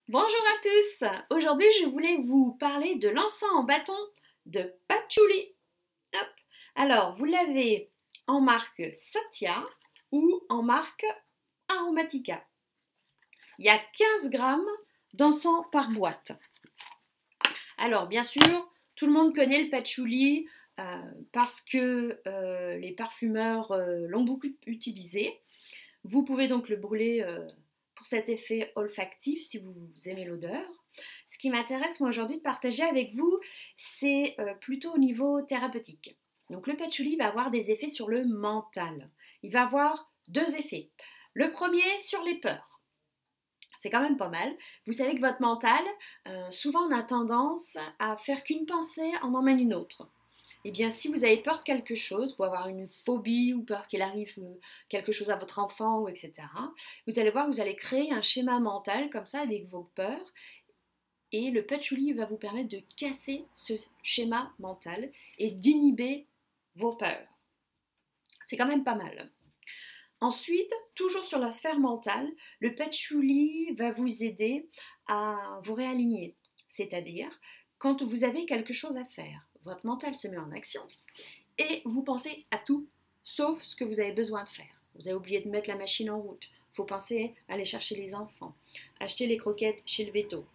Bonjour à tous! Aujourd'hui, je voulais vous parler de l'encens en bâton de patchouli. Hop. Alors, vous l'avez en marque Satya ou en marque Aromatica. Il y a 15 grammes d'encens par boîte. Alors, bien sûr, tout le monde connaît le patchouli parce que les parfumeurs l'ont beaucoup utilisé. Vous pouvez donc le brûler pour cet effet olfactif si vous aimez l'odeur. Ce qui m'intéresse moi aujourd'hui de partager avec vous, c'est plutôt au niveau thérapeutique. Donc le patchouli va avoir des effets sur le mental. Il va avoir deux effets. Le premier sur les peurs. C'est quand même pas mal. Vous savez que votre mental, souvent on a tendance à faire qu'une pensée en emmène une autre. Eh bien, si vous avez peur de quelque chose, pour avoir une phobie ou peur qu'il arrive quelque chose à votre enfant, ou etc., vous allez voir, vous allez créer un schéma mental comme ça avec vos peurs. Et le patchouli va vous permettre de casser ce schéma mental et d'inhiber vos peurs. C'est quand même pas mal. Ensuite, toujours sur la sphère mentale, le patchouli va vous aider à vous réaligner. C'est-à-dire, quand vous avez quelque chose à faire, votre mental se met en action et vous pensez à tout, sauf ce que vous avez besoin de faire. Vous avez oublié de mettre la machine en route. Il faut penser à aller chercher les enfants, acheter les croquettes chez le veto.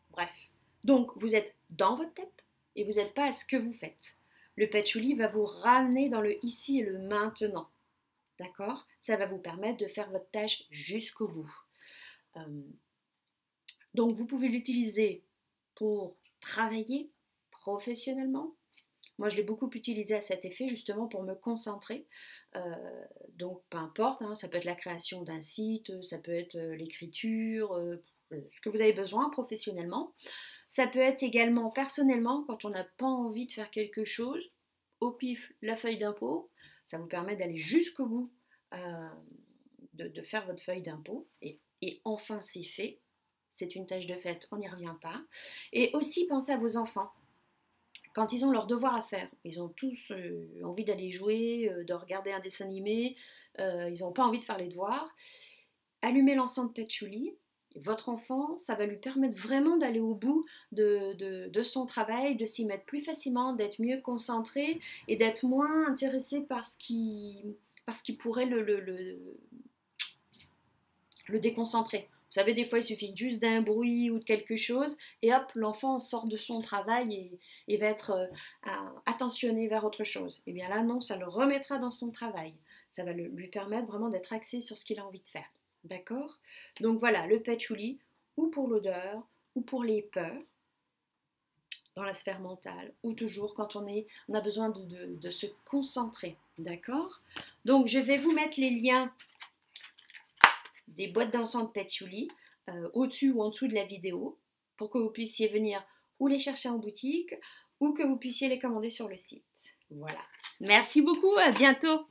Bref. Donc, vous êtes dans votre tête et vous n'êtes pas à ce que vous faites. Le patchouli va vous ramener dans le ici et le maintenant. D'accord? Ça va vous permettre de faire votre tâche jusqu'au bout. Donc, vous pouvez l'utiliser pour travailler professionnellement. Moi, je l'ai beaucoup utilisé à cet effet, justement, pour me concentrer. Donc, peu importe, hein, ça peut être la création d'un site, ça peut être l'écriture, ce que vous avez besoin professionnellement. Ça peut être également personnellement, quand on n'a pas envie de faire quelque chose, au pif, la feuille d'impôt. Ça vous permet d'aller jusqu'au bout euh, de faire votre feuille d'impôt. Et enfin, c'est fait. C'est une tâche de fait, on n'y revient pas. Et aussi, pensez à vos enfants quand ils ont leurs devoirs à faire. Ils ont tous envie d'aller jouer, de regarder un dessin animé, ils n'ont pas envie de faire les devoirs. Allumez l'encens de patchouli. Votre enfant, ça va lui permettre vraiment d'aller au bout de son travail, de s'y mettre plus facilement, d'être mieux concentré et d'être moins intéressé par ce qui pourrait le déconcentrer. Vous savez, des fois, il suffit juste d'un bruit ou de quelque chose, et hop, l'enfant sort de son travail et va être attentionné vers autre chose. Et bien là, non, ça le remettra dans son travail. Ça va lui permettre vraiment d'être axé sur ce qu'il a envie de faire. D'accord? Donc voilà, le patchouli, ou pour l'odeur, ou pour les peurs, dans la sphère mentale, ou toujours quand on a besoin de se concentrer. D'accord? Donc je vais vous mettre les liens des boîtes d'encens de patchouli au-dessus ou en dessous de la vidéo pour que vous puissiez venir ou les chercher en boutique ou que vous puissiez les commander sur le site. Voilà. Merci beaucoup, à bientôt.